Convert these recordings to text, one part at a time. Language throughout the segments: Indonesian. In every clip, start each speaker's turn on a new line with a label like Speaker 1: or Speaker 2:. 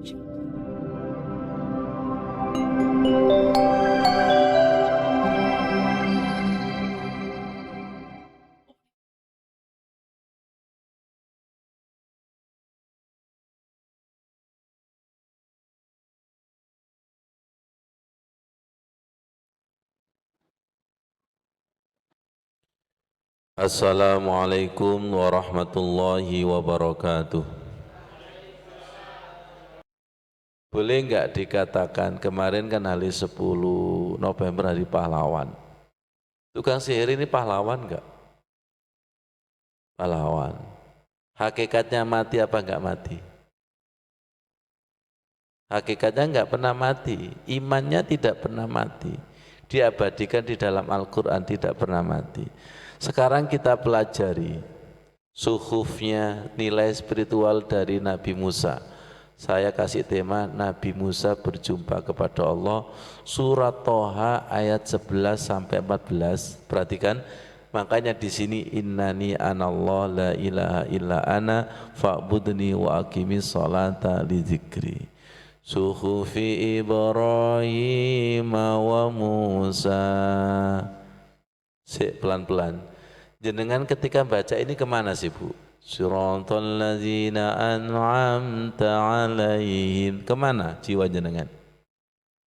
Speaker 1: Assalamualaikum warahmatullahi wabarakatuh. Boleh nggak dikatakan kemarin kan hari 10 November hari pahlawan. Tukang sihir ini pahlawan nggak? Pahlawan. Hakikatnya mati apa nggak mati? Hakikatnya nggak pernah mati. Imannya tidak pernah mati. Diabadikan di dalam Al-Quran tidak pernah mati. Sekarang kita pelajari suhufnya nilai spiritual dari Nabi Musa. Saya kasih tema Nabi Musa berjumpa kepada Allah, surat Toha ayat 11 sampai 14. Perhatikan, makanya di sini innani anallah la ilaha illa ana fa'budni wa aqimis sholata li dzikri. Suhufi Ibrahim wa Musa. Pelan-pelan. Jenengan ketika baca ini kemana sih Bu? Siratal ladzina an'amta alaihim. Kemana jiwa jenengan?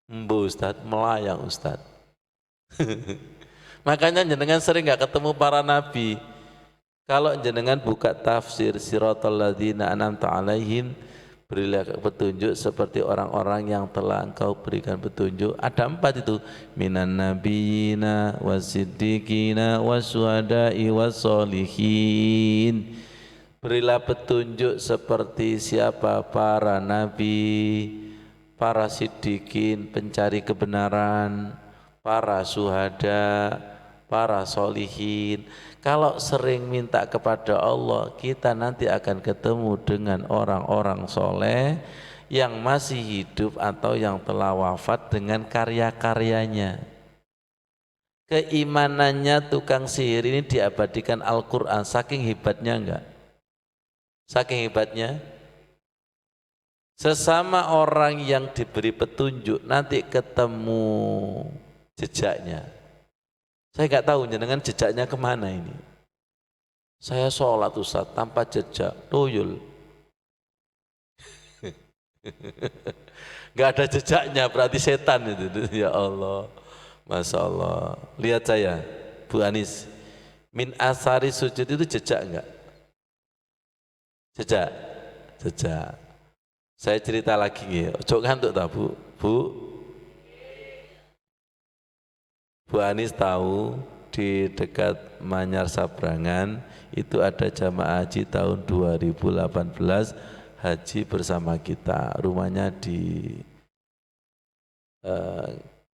Speaker 1: Mbu Ustaz, melayang Ustaz. Makanya jenengan sering gak ketemu para nabi. Kalau jenengan buka tafsir Siratal ladzina an'amta alaihim, berilah petunjuk seperti orang-orang yang telah engkau berikan petunjuk. Ada 4 itu, minan nabiyina wasiddiqina wasyuhada'i wassolihin. Berilah petunjuk seperti siapa para nabi, para siddiqin pencari kebenaran, para syuhada, para solihin. Kalau sering minta kepada Allah, kita nanti akan ketemu dengan orang-orang soleh yang masih hidup atau yang telah wafat dengan karya-karyanya. Keimanannya tukang sihir ini diabadikan Al-Quran, saking hebatnya enggak? Saking hebatnya. Sesama orang yang diberi petunjuk nanti ketemu jejaknya. Saya nggak tahu jenengan jejaknya kemana ini. Saya sholat Ustaz tanpa jejak, tuyul. Nggak ada jejaknya, berarti setan itu. Ya Allah, Masya Allah. Lihat saya, Bu Anis, min asari sujud itu jejak enggak? Jejak, jejak. Saya cerita lagi ya, ojo ngantuk tak Bu? Bu Anis tahu di dekat Manyar Sabrangan itu ada jamaah haji tahun 2018 haji bersama kita. Rumahnya di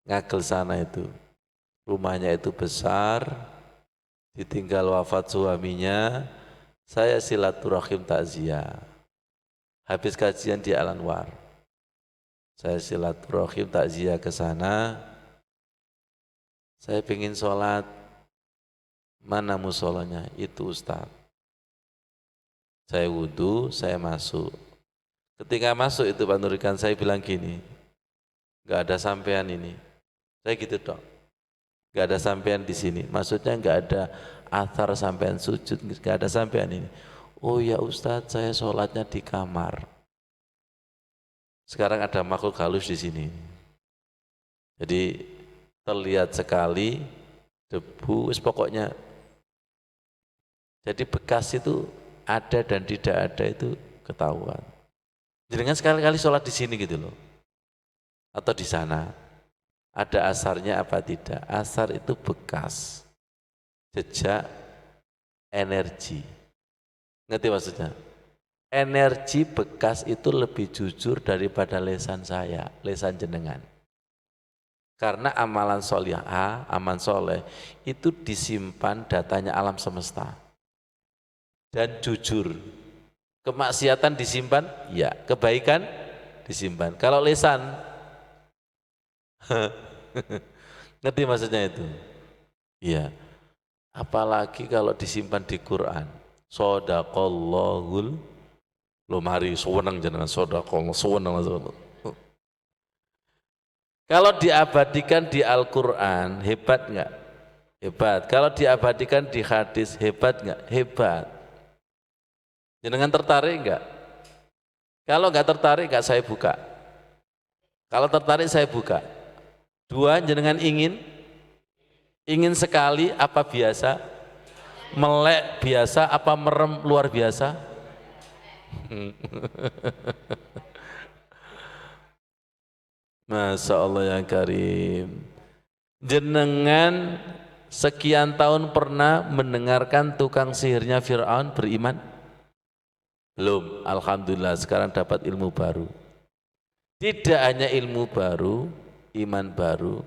Speaker 1: Ngagel sana itu. Rumahnya itu besar, ditinggal wafat suaminya. Saya silaturahim takziah. Habis kajian di Al-Anwar, saya silaturahim takziah ke sana. Saya pengen sholat, mana musolanya? Itu Ustaz. Saya wudhu, saya masuk. Ketika masuk itu Pak Nurikan, saya bilang gini, gak ada sampean ini. Saya gitu dong, gak ada sampean di sini. Maksudnya gak ada athar sampean sujud, gak ada sampean ini. Oh ya Ustaz, saya sholatnya di kamar. Sekarang ada makhluk halus di sini. Jadi terlihat sekali debu, pokoknya. Jadi bekas itu ada dan tidak ada itu ketahuan. Jangan sekali-kali sholat di sini gitu loh, atau di sana. Ada asarnya apa tidak? Asar itu bekas, jejak, energi. Ngerti maksudnya? Energi bekas itu lebih jujur daripada lesan saya, lesan jenengan. Karena amalan solihah, aman soleh itu disimpan datanya alam semesta dan jujur. Kemaksiatan disimpan, ya. Kebaikan disimpan. Kalau lesan, ngerti maksudnya itu? Iya. Apalagi kalau disimpan di Quran. Shadaqallahul Lo mari suweneng jenengan sedekah, suweneng. Kalau diabadikan di Al-Quran, hebat enggak? Hebat. Kalau diabadikan di hadis, hebat enggak? Hebat. Jenengan tertarik enggak? Kalau enggak tertarik, enggak saya buka. Kalau tertarik saya buka. Dua, jenengan ingin? Ingin sekali apa biasa? Melek biasa apa merem luar biasa? Masya Allah yang karim. Jenengan sekian tahun pernah mendengarkan tukang sihirnya Fir'aun beriman? Belum, alhamdulillah sekarang dapat ilmu baru. Tidak hanya ilmu baru, iman baru,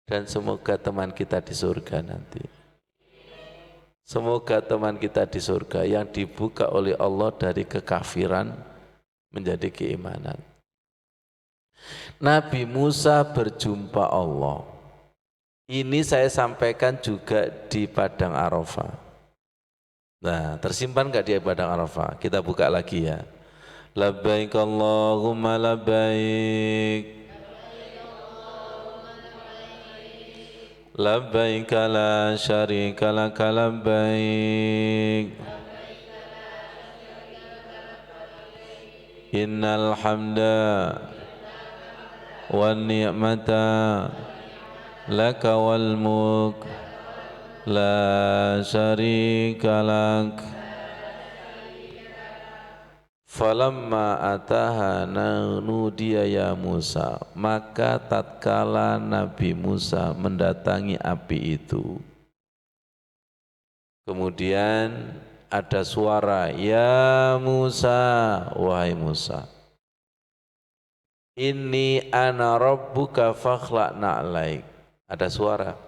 Speaker 1: dan semoga teman kita di surga nanti. Semoga teman kita di surga yang dibuka oleh Allah dari kekafiran menjadi keimanan. Nabi Musa berjumpa Allah. Ini saya sampaikan juga di Padang Arafah. Nah, tersimpan enggak di Padang Arafah? Kita buka lagi ya. Labbaik Allahumma labbaik. Labbaik la syarika laka labbaik. Innal hamda wan ni'mata laka wal mulk la syarika lak. Falamma ataha nudiya ya Musa, maka tatkala Nabi Musa mendatangi api itu, kemudian ada suara, ya Musa, wahai Musa, inni ana rabbuka fakhlaq na'laik. Ada suara.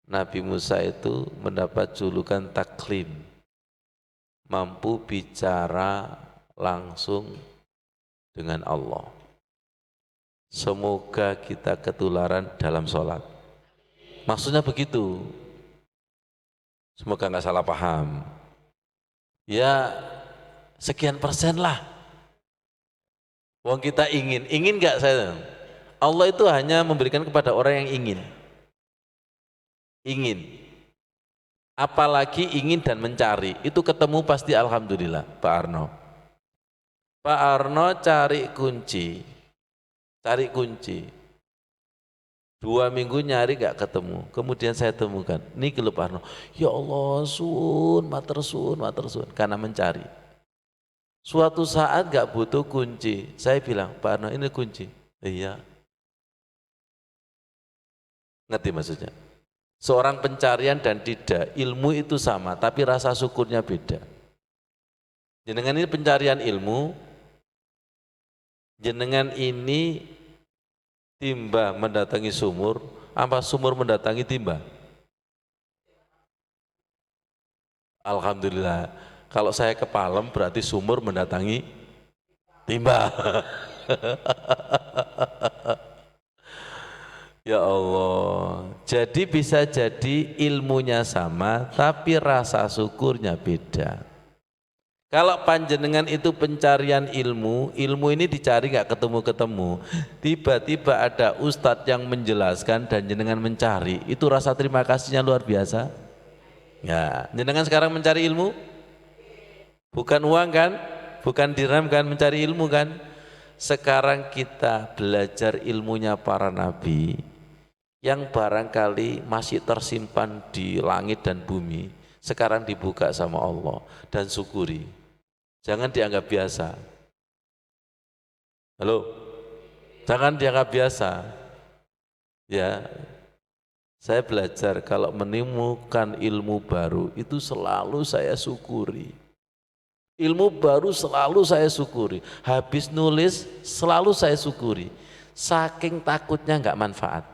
Speaker 1: Nabi Musa itu mendapat julukan taklim, mampu bicara langsung dengan Allah. Semoga kita ketularan dalam sholat. Maksudnya begitu. Semoga nggak salah paham. Ya sekian persen lah. Wong kita ingin nggak saya? Allah itu hanya memberikan kepada orang yang ingin. Ingin. Apalagi ingin dan mencari, itu ketemu pasti alhamdulillah. Pak Arno. Pak Arno cari kunci. 2 minggu nyari gak ketemu. Kemudian saya temukan. Niki lho Pak Arno. Ya Allah, matur suwun. Karena mencari. Suatu saat gak butuh kunci. Saya bilang, Pak Arno ini kunci. Iya. Ngerti maksudnya? Seorang pencarian dan tidak, ilmu itu sama, tapi rasa syukurnya beda. Jenengan ini pencarian ilmu, jenengan ini timba mendatangi sumur, apa sumur mendatangi timba? Alhamdulillah, kalau saya ke Palem berarti sumur mendatangi timba. Ya Allah, jadi bisa jadi ilmunya sama, tapi rasa syukurnya beda. Kalau panjenengan itu pencarian ilmu, ilmu ini dicari gak ketemu-ketemu, tiba-tiba ada ustadz yang menjelaskan dan jenengan mencari, itu rasa terima kasihnya luar biasa. Ya, jenengan sekarang mencari ilmu, bukan uang kan, bukan dirham kan, mencari ilmu kan. Sekarang kita belajar ilmunya para nabi, yang barangkali masih tersimpan di langit dan bumi, sekarang dibuka sama Allah, dan syukuri. Jangan dianggap biasa. Halo? Jangan dianggap biasa. Ya, saya belajar kalau menemukan ilmu baru itu selalu saya syukuri. Ilmu baru selalu saya syukuri. Habis nulis selalu saya syukuri. Saking takutnya enggak manfaat.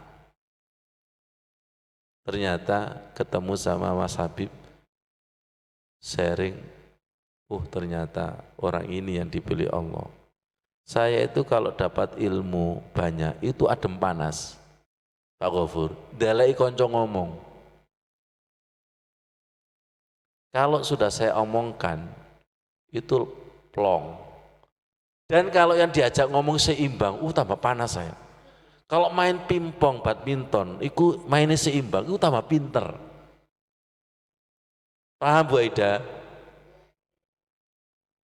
Speaker 1: Ternyata ketemu sama Mas Habib, sharing, ternyata orang ini yang dipilih Allah. Saya itu kalau dapat ilmu banyak, itu adem panas. Pak Gofur, dalai konco ngomong. Kalau sudah saya omongkan, itu plong. Dan kalau yang diajak ngomong seimbang, tambah panas saya. Kalau main pingpong, badminton, itu mainnya seimbang, itu tambah pinter. Paham Bu Aida?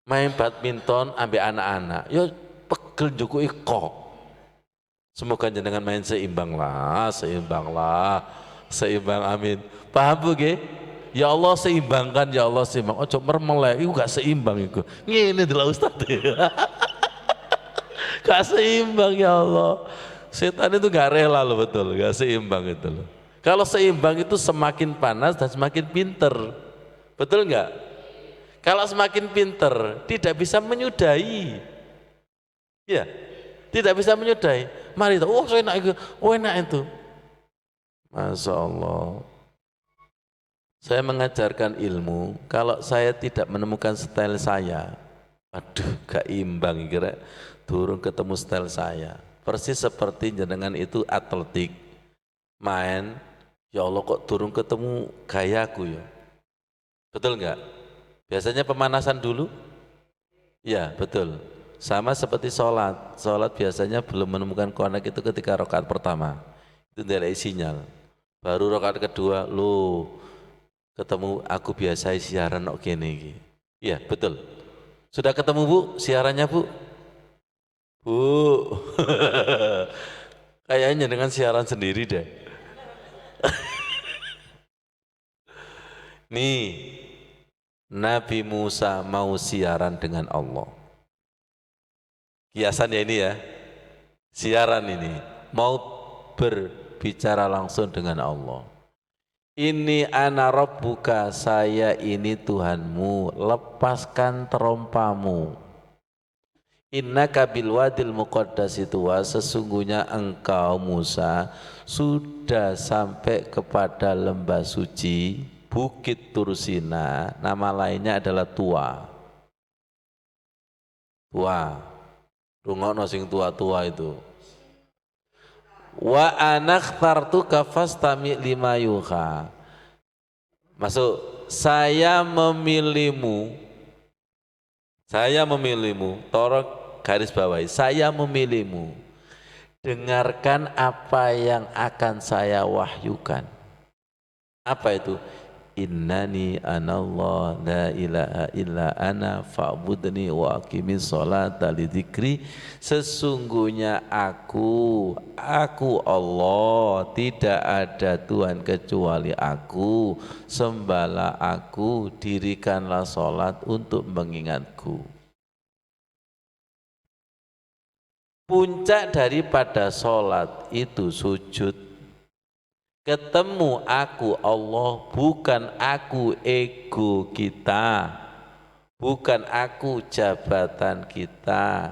Speaker 1: Main badminton ambil anak-anak, ya pegel juku kok. Semoga jenengan main seimbang lah, seimbang amin. Paham Bu Ge? Ya Allah seimbangkan, ya Allah seimbang. Ojo mermelek, itu gak seimbang itu. Ngene adalah Ustaz. Gak seimbang ya Allah. Setan itu gak rela loh, betul, gak seimbang itu loh. Kalau seimbang itu semakin panas dan semakin pinter, betul nggak? Kalau semakin pinter tidak bisa menyudahi, ya, tidak bisa menyudahi. Mari itu, enak itu, enak itu. Masya Allah. Saya mengajarkan ilmu, kalau saya tidak menemukan style saya, aduh gak imbang kira, turun ketemu style saya. Persis seperti jenengan itu atletik, main, ya Allah kok turun ketemu gayaku ya. Betul nggak? Biasanya pemanasan dulu? Ya betul. Sama seperti sholat. Sholat biasanya belum menemukan konek itu ketika rakaat pertama. Itu dari sinyal. Baru rakaat kedua, lo ketemu aku biasa siaran kok gini. Iya betul. Sudah ketemu Bu siarannya Bu? Bu. Kayaknya dengan siaran sendiri deh. Nih, Nabi Musa mau siaran dengan Allah. Kiasan ya ini ya, siaran ini, mau berbicara langsung dengan Allah. Ini ana rabbuka, saya ini Tuhanmu, lepaskan terompamu. Innaka bil wadil muqaddasi tuwa, sesungguhnya engkau Musa sudah sampai kepada lembah suci Bukit Tursina, nama lainnya adalah Tua. Tua, rungokno sing tua-tua itu. Wa anakhtartuka fastami lima yuha. Masuk, saya memilihmu, torok garis bawahi, saya memilihmu. Dengarkan apa yang akan saya wahyukan. Apa itu? Innani anallah la ilaha illa ana fa'budni wa aqimis sholata lidzikri. Sesungguhnya aku Allah, tidak ada Tuhan kecuali aku, sembahlah aku, dirikanlah sholat untuk mengingatku. Puncak daripada sholat itu sujud. Ketemu aku Allah, bukan aku ego kita, bukan aku jabatan kita,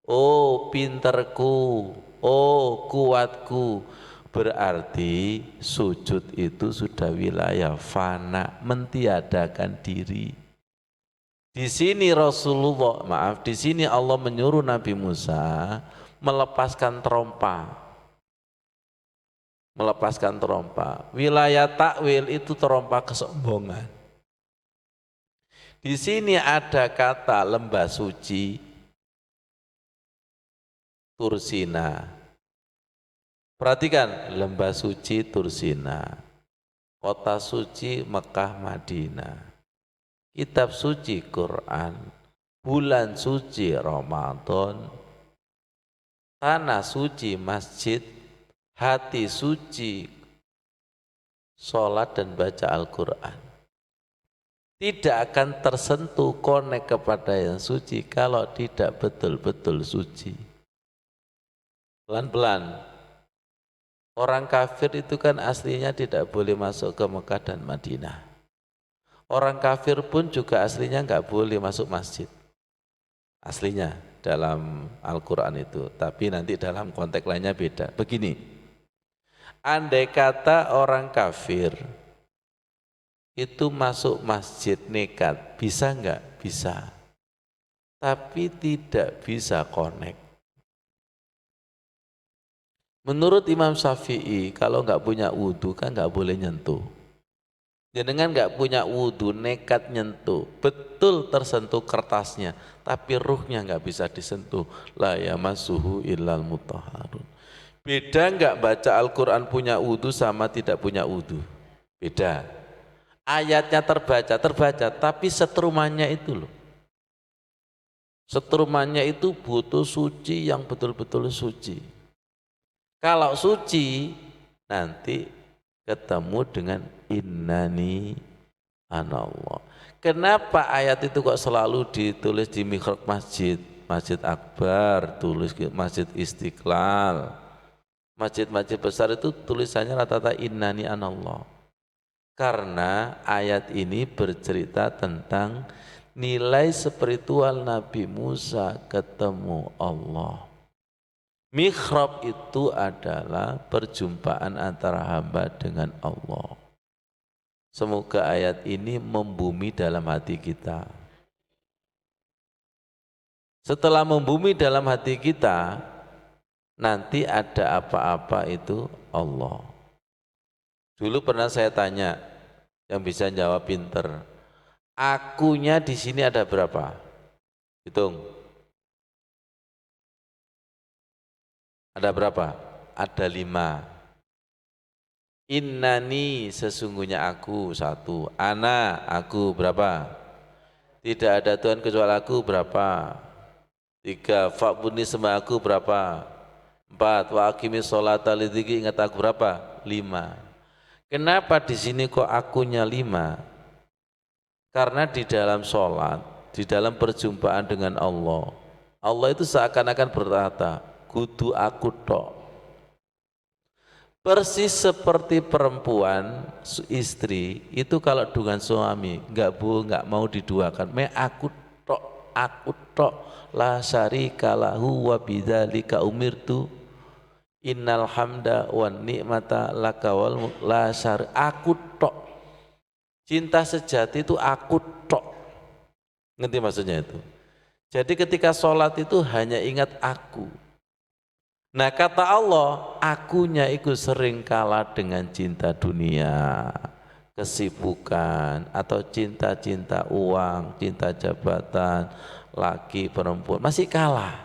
Speaker 1: oh pinterku, oh kuatku. Berarti sujud itu sudah wilayah fana, mentiadakan diri. Di sini di sini Allah menyuruh Nabi Musa melepaskan terompa. Melepaskan terompa. Wilayah takwil itu terompa kesombongan. Di sini ada kata lembah suci Tursina. Perhatikan, lembah suci Tursina, kota suci Mekah Madinah, kitab suci Quran, bulan suci Ramadan, tanah suci masjid, hati suci sholat dan baca Al-Quran. Tidak akan tersentuh konek kepada yang suci kalau tidak betul-betul suci. Pelan-pelan. Orang kafir itu kan aslinya tidak boleh masuk ke Mekah dan Madinah. Orang kafir pun juga aslinya nggak boleh masuk masjid. Aslinya dalam Al-Quran itu. Tapi nanti dalam konteks lainnya beda. Begini. Andai kata orang kafir itu masuk masjid nekat, bisa enggak? Bisa. Tapi tidak bisa connect. Menurut Imam Syafi'i, kalau enggak punya wudhu kan enggak boleh nyentuh. Jenengan nggak punya wudhu, nekat nyentuh, betul tersentuh kertasnya, tapi ruhnya nggak bisa disentuh. La yamassuhu illal mutahharun. Beda nggak baca Al-Quran punya wudhu sama tidak punya wudhu? Beda. Ayatnya terbaca, tapi setrumannya itu loh. Setrumannya itu butuh suci yang betul-betul suci. Kalau suci, nanti ketemu dengan innani anallah. Kenapa ayat itu kok selalu ditulis di mihrab masjid? Masjid Akbar, tulis Masjid Istiqlal. Masjid-masjid besar itu tulisannya rata-rata innani anallah. Karena ayat ini bercerita tentang nilai spiritual Nabi Musa ketemu Allah. Mihrab itu adalah perjumpaan antara hamba dengan Allah. Semoga ayat ini membumi dalam hati kita. Setelah membumi dalam hati kita, nanti ada apa-apa itu Allah. Dulu pernah saya tanya, yang bisa jawab pinter, akunya di sini ada berapa? Hitung. Ada berapa? Ada 5. Innani sesungguhnya aku 1. Ana aku berapa? Tidak ada Tuhan kecuali aku berapa? 3. Fa'budni sembah aku berapa? 4. Wa aqimi sholata lidzikri ingat aku berapa? 5. Kenapa di sini kok akunya 5? Karena di dalam sholat, di dalam perjumpaan dengan Allah, Allah itu seakan-akan berkata, kudu aku tok. Persis seperti perempuan istri itu kalau dengan suami nggak mau diduakan, aku tok la syarika lahu wa bidzalika umirtu innal hamda wan ni'mata laka wal la syari aku tok. Cinta sejati itu aku tok. Ngerti maksudnya itu? Jadi ketika sholat itu hanya ingat aku. Nah kata Allah, akunya itu sering kalah dengan cinta dunia, kesibukan, atau cinta-cinta uang, cinta jabatan, laki, perempuan, masih kalah.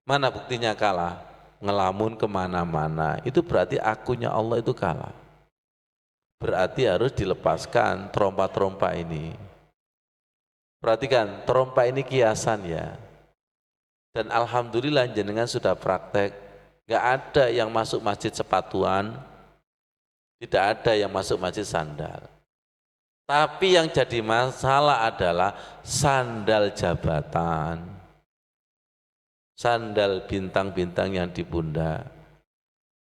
Speaker 1: Mana buktinya kalah? Ngelamun kemana-mana, itu berarti akunya Allah itu kalah. Berarti harus dilepaskan trompa-trompa ini. Perhatikan, trompa ini kiasan ya. Dan alhamdulillah jenengan sudah praktek, nggak ada yang masuk masjid sepatuan, tidak ada yang masuk masjid sandal. Tapi yang jadi masalah adalah sandal jabatan, sandal bintang-bintang yang di pundak.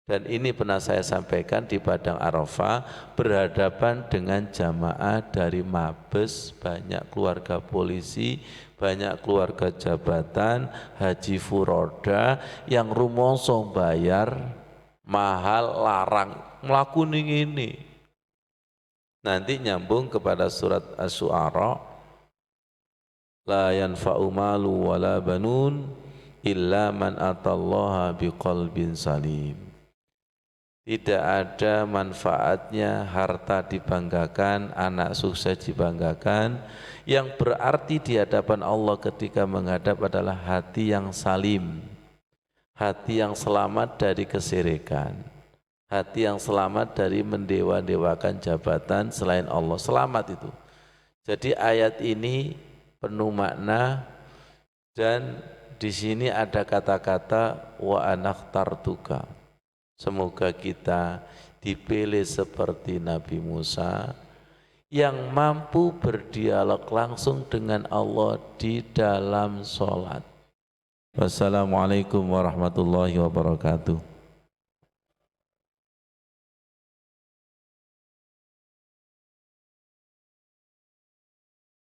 Speaker 1: Dan ini pernah saya sampaikan di Padang Arafah, berhadapan dengan jamaah dari Mabes, banyak keluarga polisi, banyak keluarga jabatan, haji furoda yang rumongso bayar mahal larang melakukan ini. Nanti nyambung kepada surat Asy-Syu'ara, la yanfa'u malu wala banun illa man atallaha biqalbin salim. Tidak ada manfaatnya harta dibanggakan, anak sukses dibanggakan. Yang berarti di hadapan Allah ketika menghadap adalah hati yang salim, hati yang selamat dari kesyirikan, hati yang selamat dari mendewa-dewakan jabatan selain Allah. Selamat itu. Jadi ayat ini penuh makna, dan di sini ada kata-kata wa anakhtartuka. Semoga kita dipilih seperti Nabi Musa yang mampu berdialog langsung dengan Allah di dalam sholat. Wassalamualaikum warahmatullahi wabarakatuh.